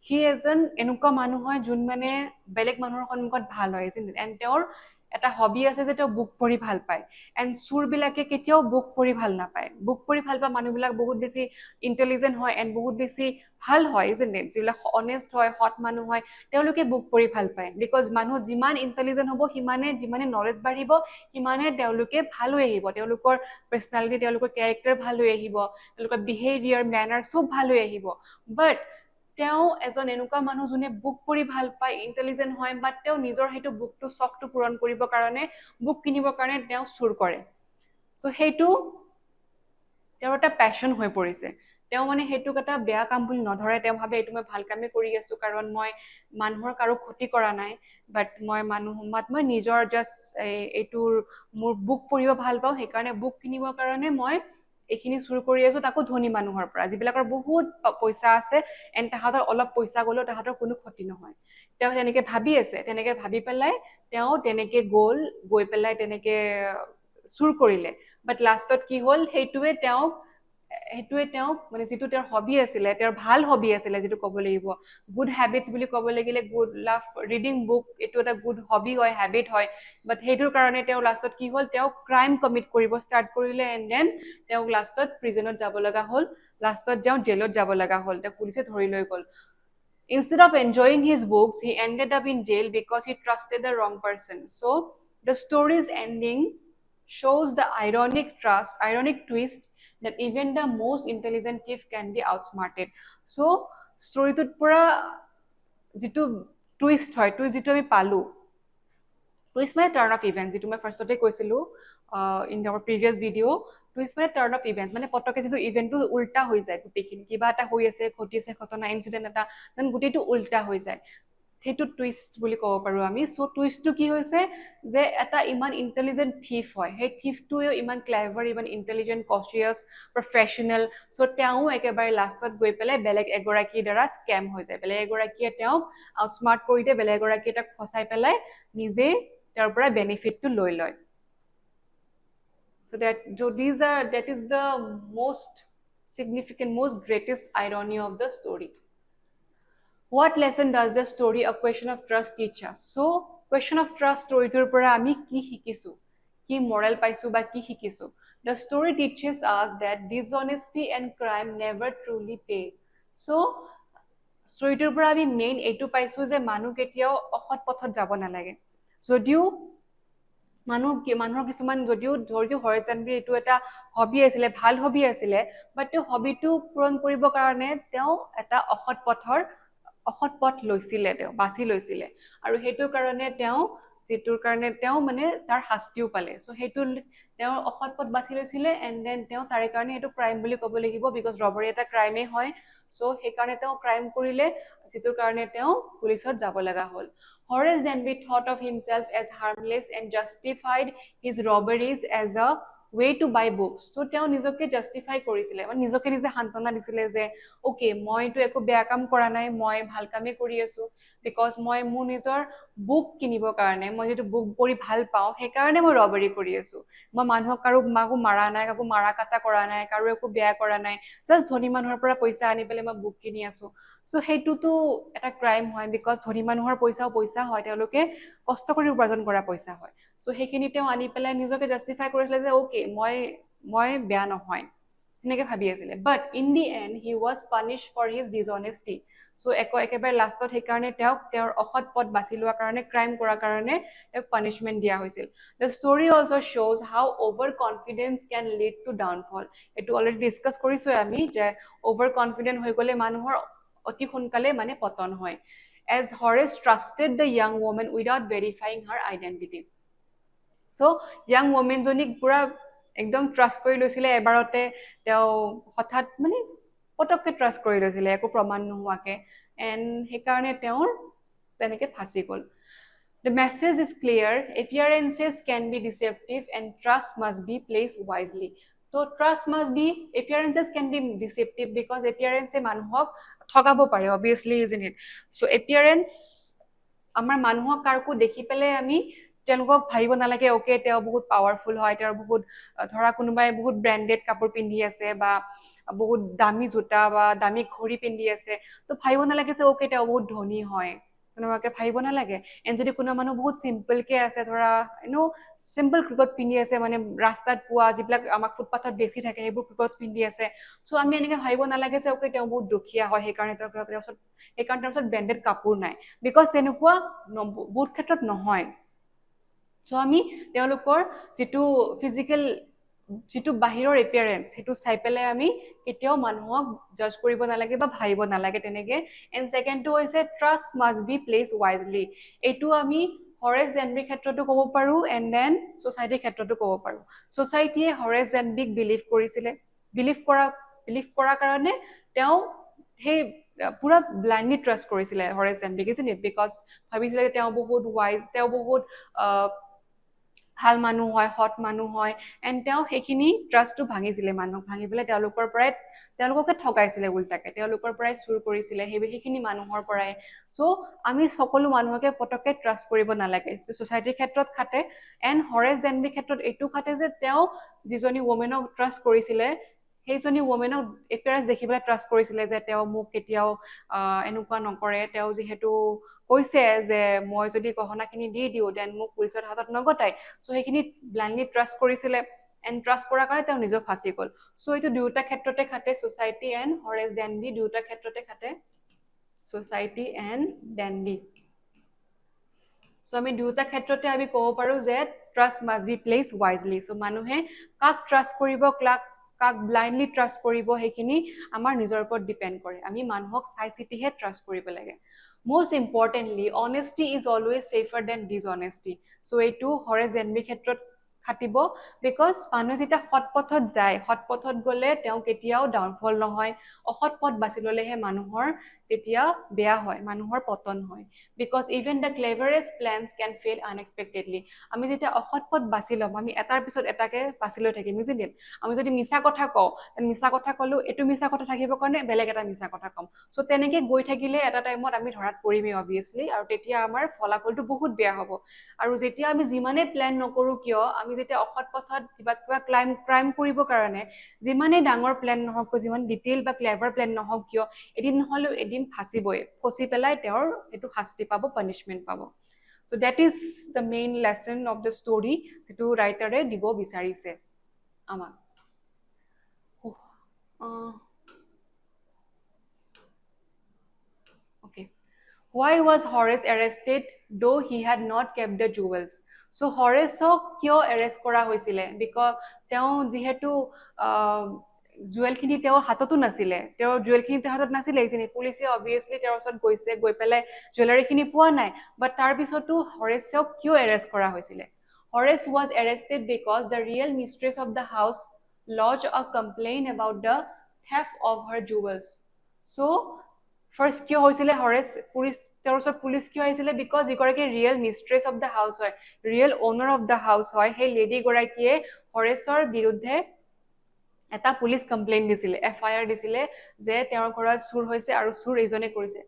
সি এজন এনেকুৱা মানুহ হয় যোন মানে বেলেগ মানুহৰ সন্মুখত ভাল হয় এণ্ড তেওঁৰ এটা হবি আছে যে তেওঁ বুক পঢ়ি ভাল পায় এণ্ড চুৰবিলাকে কেতিয়াও বুক পঢ়ি ভাল নাপায় বুক পঢ়ি ভাল পোৱা মানুহবিলাক বহুত বেছি ইণ্টেলিজেণ্ট হয় এণ্ড বহুত বেছি ভাল হয় যিবিলাক অনেষ্ট হয় সৎ মানুহ হয় তেওঁলোকে বুক পঢ়ি ভাল পায় বিকজ মানুহ যিমান ইণ্টেলিজেণ্ট হ'ব যিমানে নলেজ বাঢ়িব সিমানে তেওঁলোকে ভাল হৈ আহিব তেওঁলোকৰ পাৰ্চনেলিটি তেওঁলোকৰ কেৰেক্টাৰ ভাল হৈ আহিব তেওঁলোকৰ বিহেভিয়াৰ মেনাৰ চব ভাল হৈ আহিব বাট তেওঁ এজন এনেকুৱা মানুহ যোনে বুক পঢ়ি ভাল পায় ইণ্টেলিজেণ্ট হয় বাট তেওঁ নিজৰ সেইটো বুকটো চখটো পূৰণ কৰিবৰ কাৰণে বুক কিনিবৰ কাৰণে তেওঁ চুৰ কৰে চ' সেইটো তেওঁৰ এটা পেশ্যন হৈ পৰিছে তেওঁ মানে সেইটোক এটা বেয়া কাম বুলি নধৰে তেওঁ ভাবে এইটো মই ভাল কামে কৰি আছো কাৰণ মই মানুহৰ কাৰো ক্ষতি কৰা নাই বাট মই মই নিজৰ জাষ্ট এইটোৰ মোৰ বুক পঢ়িব ভাল পাওঁ সেইকাৰণে বুক কিনিবৰ কাৰণে মই এইখিনি চুৰ কৰি আছো তাকো ধনী মানুহৰ পৰা যিবিলাকৰ বহুত পইচা আছে এণ্ড তাহাঁতৰ অলপ পইচা গ'লেও তাহাঁতৰ কোনো ক্ষতি নহয় তেওঁ তেনেকে ভাবি আছে তেনেকে ভাবি পেলাই তেওঁ তেনেকে গৈ পেলাই তেনেকে চুৰ কৰিলে বাট লাষ্টত কি হ'ল সেইটোৱে তেওঁক মানে যিটো তেওঁৰ হবি আছিলে তেওঁৰ ভাল হবি আছিলে যিটো ক'ব লাগিব গুড হেবিটছ বুলি ক'ব লাগিলে গুড লাভ ৰিডিং বুক এইটো এটা গুড হবি হয় হেবিট হয় বাট সেইটোৰ কাৰণে তেওঁ লাষ্টত কি হ'ল তেওঁ ক্ৰাইম কমিট কৰিব ষ্টাৰ্ট কৰিলে এণ্ড দেন তেওঁক লাষ্টত প্ৰিজনত যাব লগা হ'ল লাষ্টত তেওঁ জেলত যাব লগা হ'ল তেওঁক পুলিচে ধৰি লৈ গ'ল Instead of enjoying his books, he ended up in jail because he trusted the wrong person. So, the story's ending shows the ironic twist that even the most intelligent thief can be outsmarted. So, storyটোত পৰা যিটো twist হয় যিটো আমি পালো twist মানে turn of event যিটো মই ফাৰ্ষ্টতে কৈছিলো in our previous video' twist মানে টাৰ্ণ অফ ইভেন্ট মানে পটকে যিটো ইভেন্টটো উল্টা হৈ যায় গোটেইখিনি কিবা এটা হৈ আছে ঘটিছে ঘটনা ইনচিডেণ্ট এটা দেন গোটেইটো উল্টা হৈ যায় সেইটো টুইষ্ট বুলি ক'ব পাৰো আমি চ' টুইষ্টটো কি হৈছে যে এটা ইমান ইণ্টেলিজেণ্ট থিফ হয় সেই থিফটোৱেও ইমান ক্লেভাৰ ইমান ইণ্টেলিজেণ্ট কচিয়াছ প্ৰফেশ্যনেল চ' তেওঁ একেবাৰে লাষ্টত গৈ পেলাই বেলেগ এগৰাকীৰ দ্বাৰা স্কেম হৈ যায় বেলেগ এগৰাকীয়ে তেওঁক আউটস্মাৰ্ট কৰি দিয়ে বেলেগ এগৰাকীয়ে তাক ফচাই পেলাই নিজে তেওঁৰ পৰা বেনিফিটটো লৈ লয় so that is the most significant most greatest irony of the story what lesson does the story a question of trust teach us so question of trust storyটোৰ পৰা আমি কি শিকিছো কি moral পাইছো বা কি শিকিছো the story teaches us that dishonesty and crime never truly pay so storyটোৰ পৰা আমি মেইন এইটো পাইছো যে মানুহ কেতিয়াও অসৎ পথত যাব নালাগে যদিও মানুহৰ কিছুমান যদিও হৰিচন্দ্ৰ এইটো এটা হবি আছিলে ভাল হবি আছিলে বাট তেওঁ হবিটো পূৰণ কৰিবৰ কাৰণে তেওঁ এটা অসৎ পথ লৈছিলে তেওঁ বাছি লৈছিলে আৰু সেইটোৰ কাৰণে যিটোৰ কাৰণে তেওঁ মানে তাৰ শাস্তিও পালে চ' সেইটো তেওঁ অসৎ পথ বাছি লৈছিলে এণ্ড দেন তেওঁ তাৰে কাৰণে এইটো ক্ৰাইম বুলি ক'ব লাগিব বিকজ ৰবাৰী এটা ক্ৰাইমেই হয় চ' সেইকাৰণে তেওঁ ক্ৰাইম কৰিলে যিটোৰ কাৰণে তেওঁ পুলিচত যাব লগা হ'ল Horace Denby thought of himself as harmless and justified his robberies as a way to buy books. So তেওঁ নিজকে জাস্টিফাই কৰিছিলে মানে নিজকে নিজে সান্তনা দিছিলে যে ওকে মইতো একো বেয়া কাম কৰা নাই মই ভাল কামে কৰি আছো বিকজ মই মোৰ নিজৰ বুক কিনিবৰ কাৰণে মই যেটো বুক পঢ়ি ভাল পাওঁ সেইকাৰণে মই ৰবাৰী কৰি আছো মই মানুহক কাৰো মাৰা নাই কাকো মাৰা কাটা কৰা নাই কাৰো একো বেয়া কৰা নাই জাষ্ট ধনী মানুহৰ পৰা পইচা আনি পেলাই মই বুক কিনি আছো চ' সেইটোতো এটা ক্ৰাইম হয় বিকজ ধনী মানুহৰ পইচা হয় তেওঁলোকে কষ্ট কৰি উপাৰ্জন কৰা পইচা হয় চ' সেইখিনি তেওঁ আনি পেলাই নিজকে জাস্টিফাই কৰিছিলে যে ওকে মই বেয়া নহয় সেনেকে ভাবি আছিলে but in the end he was punished for his dishonesty so' একেবাৰে লাষ্টত সেইকাৰণে তেওঁৰ অসৎ পথ বাছি লোৱাৰ কাৰণে ক্ৰাইম কৰাৰ কাৰণে তেওঁক পানিছমেণ্ট দিয়া হৈছিল দ্য ষ্টৰি অলছ' শ্ব'জ how overconfidence can lead to downfall এইটো অলৰেডি ডিছকাছ কৰিছোৱে আমি যে অভাৰ কনফিডেন্ট হৈ গ'লে মানুহৰ অতি সোনকালে মানে পতন হয় as Horace trusted the young woman without verifying her identity. So, young woman জনীক পুৰা একদম ট্ৰাষ্ট কৰি লৈছিলে এবাৰতে তেওঁ হঠাৎ মানে পটককে ট্ৰাষ্ট কৰি লৈছিলে একো প্ৰমাণ নোহোৱাকে এণ্ড সেইকাৰণে তেওঁৰ তেনেকে ফাঁচি গ'ল The message is clear. Appearances can be deceptive and trust must be placed wisely. So trust must be, appearances can be deceptive because appearance মানুহক ঠগাব পাৰে obviously isn't it? So appearance আমাৰ মানুহক কাৰকো দেখি পেলাই আমি তেওঁলোকক ভাবিব নালাগে ওকে তেওঁ বহুত পাৱাৰফুল হয় তেওঁৰ বহুত ধৰা কোনোবাই বহুত ব্ৰেণ্ডেড কাপোৰ পিন্ধি আছে বা বহুত দামী জোতা বা দামী ঘড়ী পিন্ধি আছে তো ভাবিব নালাগে যে ওকে তেওঁ বহুত ধনী হয় কোনোবাকে ভাবিব নালাগে এণ্ড যদি কোনো মানুহ বহুত চিম্পলকে আছে ধৰা চিম্পল ক্লথ পিন্ধি আছে মানে ৰাস্তাত পোৱা যিবিলাক আমাক ফুটপাথত বেছি থাকে সেইবোৰ ক্লথ পিন্ধি আছে চ' আমি এনেকে ভাবিব নালাগে যে ওকে তেওঁ বহুত দুখীয়া হয় সেইকাৰণে তেওঁৰ ওচৰত ব্ৰেণ্ডেড কাপোৰ নাই বিকজ তেনেকুৱা বহুত ক্ষেত্ৰত নহয় চ' আমি তেওঁলোকৰ যিটো ফিজিকেল যিটো বাহিৰৰ এপিয়াৰেঞ্চ সেইটো চাই পেলাই আমি কেতিয়াও মানুহক জাজ কৰিব নালাগে বা ভাবিব নালাগে তেনেকে এণ্ড ছেকেণ্ডটো হৈছে ট্ৰাষ্ট মাষ্ট বি প্লেচ ৱাইজলি এইটো আমি হৰেছ জেনবিৰ ক্ষেত্ৰতো ক'ব পাৰো এণ্ড দেন ছ'চাইটিৰ ক্ষেত্ৰতো ক'ব পাৰো ছ'চাইটিয়ে হৰেছ জেনবিক বিলিভ কৰিছিলে বিলিভ কৰাৰ কাৰণে তেওঁ সেই পুৰা ব্লাইণ্ডলি ট্ৰাষ্ট কৰিছিলে হৰেছ জেনবিক ইজন্ট ইট বিকজ ভাবিছিলে যে তেওঁ বহুত ৱাইজ তেওঁ বহুত ভাল মানুহ হয় সৎ মানুহ হয় এণ্ড তেওঁ সেইখিনি ট্ৰাষ্টটো ভাঙিছিলে মানুহক ভাঙি পেলাই তেওঁলোককে ঠগাইছিলে উল্টাকে তেওঁলোকৰ পৰাই চুৰ কৰিছিলে সেইখিনি মানুহৰ পৰাই চ' আমি সকলো মানুহকে পটককে ট্ৰাষ্ট কৰিব নালাগে ছ'চাইটিৰ ক্ষেত্ৰত খাটে এণ্ড হৰেছ জেনবিৰ ক্ষেত্ৰত এইটো খাটে যে তেওঁ যিজনী ৱমেনক ট্ৰাষ্ট কৰিছিলে সেইজনী ৱমেনক এপিয়াৰেঞ্চ দেখি পেলাই ট্ৰাষ্ট কৰিছিলে যে তেওঁ মোক কেতিয়াও এনেকুৱা নকৰে তেওঁ যিহেতু কৈছে যে মই যদি গহনাখিনি দি দিওঁ দেন মোক পুলিচৰ হাতত নগতাই চ' সেইখিনি ব্লাইণ্ডলি ট্ৰাষ্ট কৰিছিলে এণ্ড ট্ৰাষ্ট কৰাৰ কাৰণে তেওঁ নিজক ফাঁচি গ'ল চ' এইটো দুয়োটা ক্ষেত্ৰতে খাটে ছ'চাইটি এণ্ড হৰেছ জেনবি দুয়োটা ক্ষেত্ৰতে খাটে ছ'চাইটি এণ্ড জেনবি চ' আমি দুয়োটা ক্ষেত্ৰতে আমি ক'ব পাৰো যে ট্ৰাষ্ট মাষ্ট বি প্লেচ ৱাইজলি চ' মানুহে কাক ট্ৰাষ্ট কৰিব কাক ব্লাইণ্ডলি ট্ৰাষ্ট কৰিব সেইখিনি আমাৰ নিজৰ ওপৰত ডিপেণ্ড কৰে আমি মানুহক চাই চিতিহে ট্ৰাষ্ট কৰিব লাগে most importantly honesty is always safer than dishonesty so এইটো হৰেছ জেনবিৰ ক্ষেত্ৰত খাটিব বিকজ মানুহে যেতিয়া সৎ পথত যায় সৎ পথত গ'লে তেওঁ কেতিয়াও ডাউনফল নহয় অসৎ পথ বাছি ল'লেহে মানুহৰ তেতিয়া বেয়া হয় মানুহৰ পতন হয় because even the cleverest plans can fail unexpectedly আমি যেতিয়া অসৎ পথ বাছি ল'ম আমি এটাৰ পিছত এটাকে বাছি লৈ থাকিম বুজিলে আমি যদি মিছা কথা কওঁ মিছা কথা ক'লো এইটো মিছা কথা থাকিবৰ কাৰণে বেলেগ এটা মিছা কথা ক'ম চ' তেনেকে গৈ থাকিলে এটা টাইমত আমি ধৰাত পৰিমেই অবভিয়াছলি আৰু তেতিয়া আমাৰ ফলাফলটো বহুত বেয়া হ'ব আৰু যেতিয়া আমি যিমানে প্লেন নকৰো কিয় আমি যেতিয়া অসৎ পথত কিবা ক্ৰাইম কৰিবৰ কাৰণে যিমানেই ডাঙৰ প্লেন নহওক যিমান ডিটেইল বা ক্লেভাৰ প্লেন নহওক কিয় এদিন নহ'লেও এদিন ফচি পেলাই তেওঁৰ এইটো শাস্তি পাব পানিচমেণ্ট পাব so' that is the main lesson of the story যিটো ৰাইটাৰে দিব বিচাৰিছে আমাক Okay. Why was Horace arrested though he had not kept the jewels? So Horaceক কিয় এৰেষ্ট কৰা হৈছিলে বিকজ তেওঁ যিহেতু জুৱেলখিনি তেওঁৰ হাততো নাছিলে তেওঁৰ জুৱেলখিনি তেওঁৰ হাতত নাছিলে এইখিনি পুলিচে অবভিয়াছলি তেওঁৰ ওচৰত গৈ পেলাই জুৱেলাৰীখিনি পোৱা নাই বাট তাৰপিছতো হৰেছক কিয় এৰেষ্ট কৰা হৈছিলে Horace was arrested because the real mistress of the house lodged a complaint about the theft of her jewels. So first কিয় হৈছিলে হৰেছ তেওঁৰ ওচৰত পুলিচ কিয় আহিছিলে বিকজ যিগৰাকী real mistress of the house হয় ৰিয়েল অনাৰ অফ দ্য হাউচ হয় সেই লেডিগৰাকীয়ে হৰেছৰ বিৰুদ্ধে এটা পুলিচ কমপ্লেইন দিছিলে FIR দিছিলে যে তেওঁৰ ঘৰত চুৰ হৈছে আৰু চুৰ এইজনে কৰিছে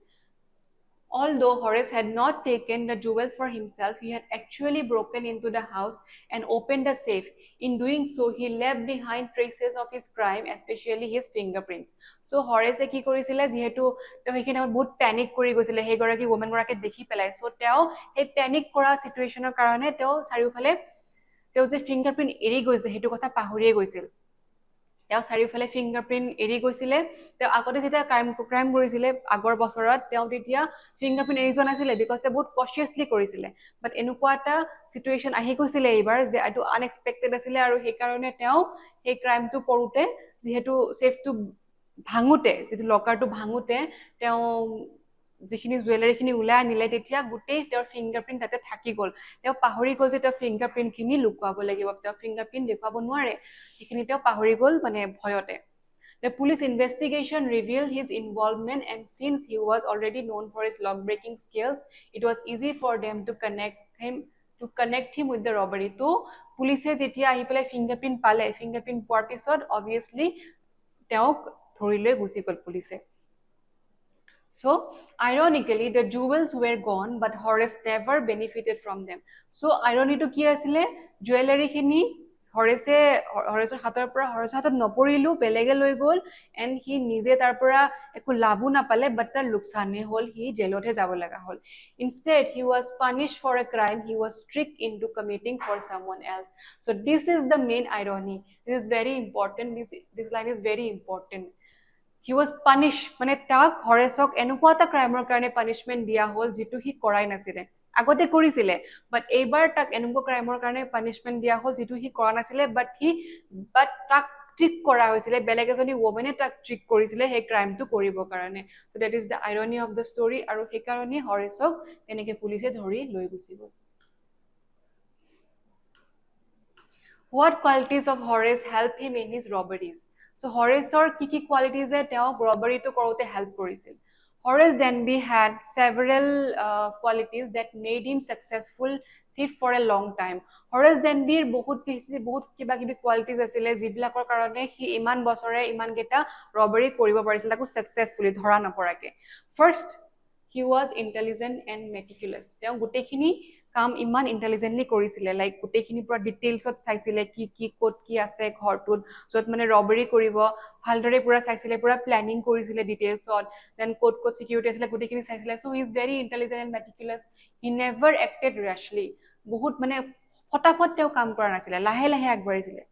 Although Horace had not taken the jewels for himself, he had actually broken into the house and opened the safe. In doing so, he left behind traces of his crime, especially his fingerprints. So Horace কি কৰিছিলে যিহেতু তেওঁ সেইখিনি বহুত panic কৰি গৈছিলে সেইগৰাকী women গৰাকীক দেখি পেলাই সো তেওঁ সেই পেনিক কৰা সিচুৱেচনৰ কাৰণে তেওঁ চাৰিওফালে তেওঁ যে ফিংগাৰপ্ৰিন্ট এৰি গৈছে সেইটো কথা পাহৰিয়ে গৈছিল তেওঁ চাৰিওফালে ফিংগাৰপ্ৰিন্ট এৰি গৈছিলে তেওঁ আগতে যেতিয়া ক্ৰাইম কৰিছিলে আগৰ বছৰত তেওঁ তেতিয়া ফিংগাৰপ্ৰিন্ট এৰি যোৱা নাছিলে বিকজ তেওঁ বহুত কনচিয়াছলি কৰিছিলে বাট এনেকুৱা এটা সিচুৱেচন আহি গৈছিলে এইবাৰ যে এইটো আনএক্সপেক্টেড আছিলে আৰু সেইকাৰণে তেওঁ সেই ক্ৰাইমটো কৰোতে যিহেতু সেফটো ভাঙুতে যিটো লকাৰটো ভাঙুতে তেওঁ যিখিনি জুৱেলাৰীখিনি ওলাই আনিলে তেতিয়া গোটেই তেওঁৰ ফিংগাৰপ্ৰিন্ট তাতে থাকি গ'ল তেওঁ পাহৰি গ'ল যে তেওঁ ফিংগাৰপ্ৰিন্টখিনি লুকুৱাব লাগিব তেওঁ ফিংগাৰপ্ৰিন্ট দেখুৱাব নোৱাৰে সেইখিনি তেওঁ পাহৰি গ'ল মানে ভয়তে The police investigation revealed his involvement, and since he was already known for his lock-breaking skills, it was easy for them to connect him with the robbery. তো পুলিচে যেতিয়া আহি পেলাই ফিংগাৰপ্ৰিণ্ট পালে, ফিংগাৰপ্ৰিণ্ট পোৱাৰ পিছত অবভিয়াছলি তেওঁক ধৰি লৈ গুচি গ'ল পুলিচে. So, ironically, the jewels were gone, but Horace never benefited from them. So, irony to ki asile, jewelry khini Horaceৰ হাতৰ পৰা Horaceৰ হাতত নপৰিলো, বেলেগে লৈ গ'ল, and he নিজে তাৰ পৰা একো লাভো নাপালে, but তাৰ লোকচানে হ'ল, he জেলতহে যাব লগা হ'ল. Instead, he was punished for a crime he was tricked into committing for someone else. So, this is the main irony. This is very important. This line is very important. He was punished, মানে তাক হৰেছক এনেকুৱা এটা ক্ৰাইমৰ কাৰণে punishment দিয়া হ'ল যিটো সি কৰাই নাছিলে, আগতে কৰিছিলে, বাট এইবাৰ তাক এনেকুৱা ক্ৰাইমৰ কাৰণে পানিশমেন্ট দিয়া হ'ল যিটো সি কৰা নাছিলে, বাট তাক ট্ৰিক কৰা হৈছিলে, বেলেগ এজনী ওমেনে তাক ট্ৰিক কৰিছিলে সেই ক্ৰাইমটো কৰিবৰ কাৰণে. So that is the irony of the story. আৰু সেইকাৰণে হৰেছক তেনেকে পুলিচে ধৰি লৈ গুচি গ'ল. What qualities of Horace help him in his robberies? So Horaceৰ কি qualities তেওঁক ৰবাৰীটো কৰোঁতে হেল্প কৰিছিল? Horace Denby had several qualities that made him successful thief for a long time. Horace Denbyৰ বহুত কিবা কিবি qualities আছিলে যিবিলাকৰ কাৰণে সি ইমান বছৰে ইমান কেইটা ৰবাৰী কৰিব পাৰিছিল তাকো successfully ধৰা নপৰাকে. First, he was intelligent and meticulous. তেওঁ গোটেইখিনি কাম ইমান ইন্টেলিজেন্টলি কৰিছিলে, লাইক গোটেইখিনি পুৰা ডিটেইলছত চাইছিলে কি ক'ত কি আছে ঘৰটোত, য'ত মানে ৰবাৰী কৰিব ভালদৰে পুৰা চাইছিলে, পুৰা প্লেনিং কৰিছিলে ডিটেইলছত, দেন ক'ত সিকিউৰিটি আছিলে গোটেইখিনি চাইছিলে. So' he is very intelligent and meticulous. He never acted rashly. বহুত মানে ফটাফট তেওঁ কাম কৰা নাছিলে, লাহে লাহে আগবাঢ়িছিলে.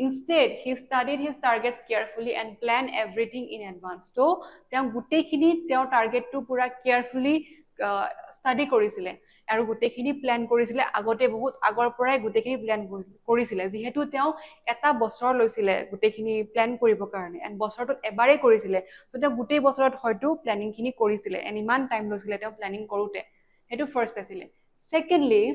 Instead, he studied his targets carefully and planned everything in advance. So, তেওঁ গোটেইখিনি তেওঁৰ টাৰ্গেটটো পুৰা কেয়াৰফুলি ষ্টাডি কৰিছিলে আৰু গোটেইখিনি প্লেন কৰিছিলে, আগতে বহুত আগৰ পৰাই গোটেইখিনি প্লেন কৰিছিলে, যিহেতু তেওঁ এটা বছৰ লৈছিলে গোটেইখিনি প্লেন কৰিবৰ কাৰণে, এণ্ড বছৰটোত এবাৰেই কৰিছিলে, ত' তেওঁ গোটেই বছৰত হয়তো প্লেনিংখিনি কৰিছিলে, এণ্ড ইমান টাইম লৈছিলে তেওঁ প্লেনিং কৰোঁতে. সেইটো ফাৰ্ষ্ট আছিলে. Secondly,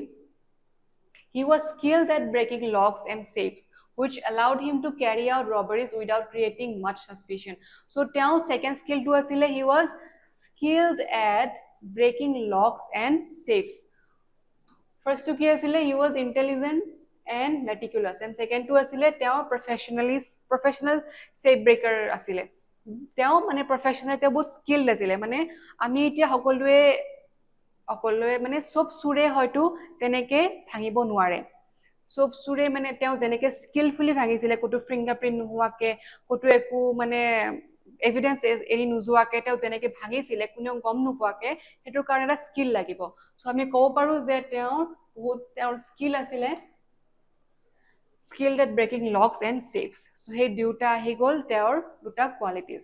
he was skilled at breaking locks and safes, which allowed him to carry out robberies without creating much suspicion. So, তেওঁৰ second skill to asile, he was skilled at breaking locks and safes. First to ki asile, he was intelligent and meticulous, and second to asile তেওঁ professional safe breaker asile. তেওঁ মানে professional, তেওঁ বহুত skilled asile. মানে আমি এতিয়া সকলোৱে মানে সব চুৰে হয়তো তেনেকে ভাঙিব নোৱাৰে, সব চুৰে মানে তেওঁ যেনেকে স্কিলফুলি ভাঙিছিলে, ক'তো ফিংগাৰপ্ৰিণ্ট নোহোৱাকে, ক'তো একো মানে এভিডেন্স এৰি নোযোৱাকে তেওঁ যেনেকে ভাঙিছিলে কোনেও গম নোপোৱাকে, সেইটোৰ কাৰণে এটা স্কিল লাগিব. চ' আমি ক'ব পাৰোঁ যে তেওঁৰ স্কিল আছিলে skilled at breaking locks and safes. So সেই দুটা আহি গ'ল তেওঁৰ দুটা qualities.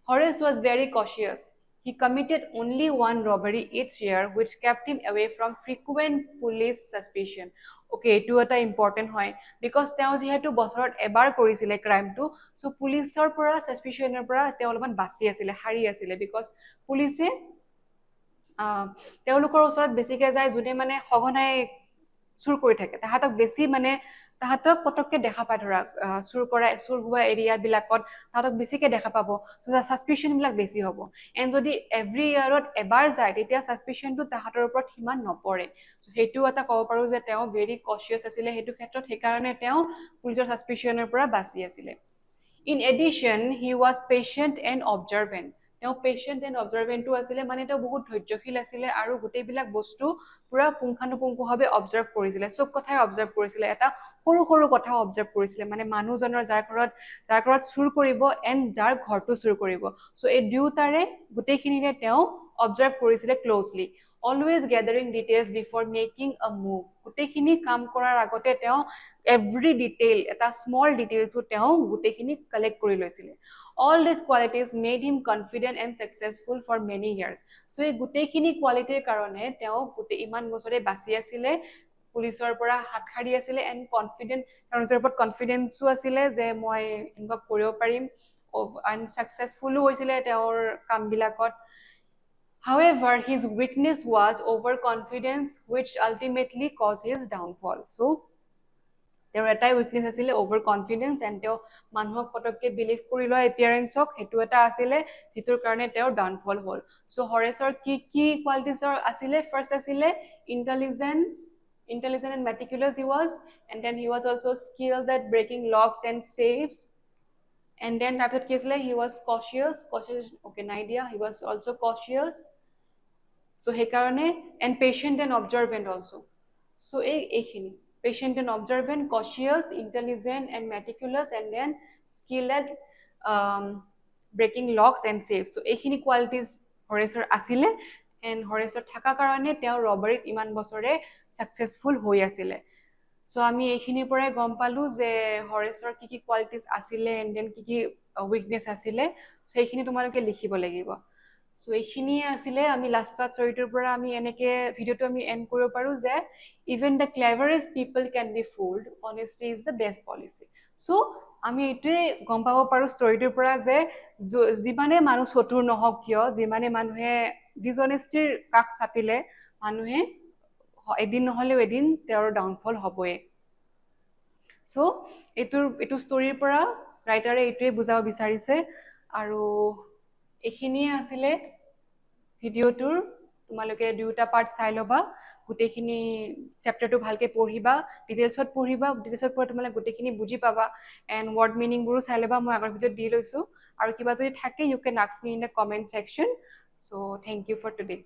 Horace was very cautious. He committed only one robbery each year, which kept him away from frequent police suspicion. Okay, এইটো এটা ইম্পৰ্টেণ্ট হয়, বিকজ তেওঁ যিহেতু বছৰত এবাৰ কৰিছিলে ক্ৰাইমটো, চ' পুলিচৰ পৰা ছাছপিচিয়নৰ পৰা তেওঁ অলপমান বাচি আছিলে, সাৰি আছিলে, বিকজ পুলিচে তেওঁলোকৰ ওচৰত বেছিকৈ যায় যোনে মানে সঘনাই চুৰ কৰি থাকে, তাহাঁতক বেছি মানে তাহাঁতক পটককে দেখা পায়, ধৰা চুৰ হোৱা এৰিয়াবিলাকত তাহাঁতক বেছিকে দেখা পাব, ছাছপিচিয়নবিলাক বেছি হ'ব, এণ্ড যদি এভৰি ইয়াৰত এবাৰ যায় তেতিয়া ছাছপিচিয়নটো তাহাঁতৰ ওপৰত সিমান নপৰে. চ' সেইটো এটা ক'ব পাৰোঁ যে তেওঁ ভেৰি কচিয়াছ আছিলে সেইটো ক্ষেত্ৰত, সেইকাৰণে তেওঁ পুলিচৰ ছাছপিচিয়নৰ পৰা বাচি আছিলে. In addition, he was patient and observant. তেওঁ পেচেণ্ট এণ্ড অবজাৰ্ভেণ্টটো আছিলে, মানে তেওঁ বহুত ধৈৰ্যশীল আছিলে আৰু গোটেইবিলাক বস্তু পুৰা পুংখানুপুংখভাৱে অবজাৰ্ভ কৰিছিলে, চব কথাই অবজাৰ্ভ কৰিছিলে, এটা সৰু সৰু কথা অবজাৰ্ভ কৰিছিলে, মানে মানুহজনৰ যাৰ ঘৰত চুৰ কৰিব এণ্ড যাৰ ঘৰটো চুৰ কৰিব, চ' এই দুয়োটাৰে গোটেইখিনিৰে তেওঁ অবজাৰ্ভ কৰিছিলে closely. Always gathering details before making a move. গোটেইখিনি কাম কৰাৰ আগতে তেওঁ এভৰি ডিটেইল, এটা স্মল ডিটেইলছো তেওঁ গোটেইখিনি কালেক্ট কৰি লৈছিলে. All these qualities made him confident and successful for many years. So এই গোটেইখিনি কোৱালিটিৰ কাৰণে তেওঁ ইমান বছৰে বাচি আছিলে, পুলিচৰ পৰা হাত সাৰি আছিলে, এণ্ড কনফিডেণ্ট, তেওঁৰ নিজৰ ওপৰত কনফিডেন্সো আছিলে যে মই এনেকুৱা কৰিব পাৰিম, এণ্ড ছাকচেছফুলো হৈছিলে তেওঁৰ কামবিলাকত. However, his weakness was overconfidence, which ultimately caused his downfall. So তেওঁৰ এটাই উইকনেছ আছিলে অভাৰ কনফিডেন্স এণ্ড তেওঁ মানুহক পটককে বিলিভ কৰি লোৱা এপিয়াৰেঞ্চক সেইটো এটা আছিলে যিটোৰ কাৰণে তেওঁৰ ডাউনফল হ'ল চ' হৰেছৰ কি কি কোৱালিটিজৰ আছিলে ফাৰ্ষ্ট আছিলে intelligence and meticulous he was, and then he was also skilled at breaking locks and safes, and then after Kisle he was cautious okay an idea he was also cautious so he karone and patient and observant also so ekhini patient and observant cautious intelligent and meticulous and then skilled at breaking locks and safes so ekhini qualities Horaceৰ asile and Horaceৰ থাকা কাৰণে তেওঁ ৰবাৰীত ইমান বছৰে successful হৈ আছিল so আমি এইখিনিৰ পৰাই গম পালো যে হৰেছৰ কি কি কোৱালিটিজ আছিলে এণ্ড দেন কি কি উইকনেছ আছিলে সো এইখিনি তোমালোকে লিখিব লাগিব সো এইখিনিয়ে আছিলে আমি লাষ্টত চৰিটোৰ পৰা আমি এনেকে ভিডিঅ'টো আমি এণ্ড কৰিব পাৰো যে even the cleverest people can be fooled honesty is the best policy so আমি এইটোৱে গম পাব পাৰো ষ্টৰিটোৰ পৰা যে যিমানে মানুহ চতুৰ নহওক কিয় যিমানে মানুহে ডিজনেষ্টিৰ কাষ চাপিলে মানুহে এদিন নহলেও এদিন তেওঁৰ ডাউনফল হ'বই সো এইটো ষ্টৰিৰ পৰা ৰাইটাৰে এইটোৱে বুজাব বিচাৰিছে আৰু এইখিনিয়ে আছিলে ভিডিঅ'টোৰ তোমালোকে দুটা পাৰ্ট চাই ল'বা গোটেইখিনি চেপ্টাৰটো ভালকে পঢ়িবা ডিটেইলছত পঢ়ি তোমালোকে গোটেইখিনি বুজি পাবা এণ্ড ৱৰ্ড মিনিংবোৰো চাই ল'বা মই আগৰ ভিডিঅ'ত দি লৈছোঁ আৰু কিবা যদি থাকে you can ask me in the comment section so' thank you for today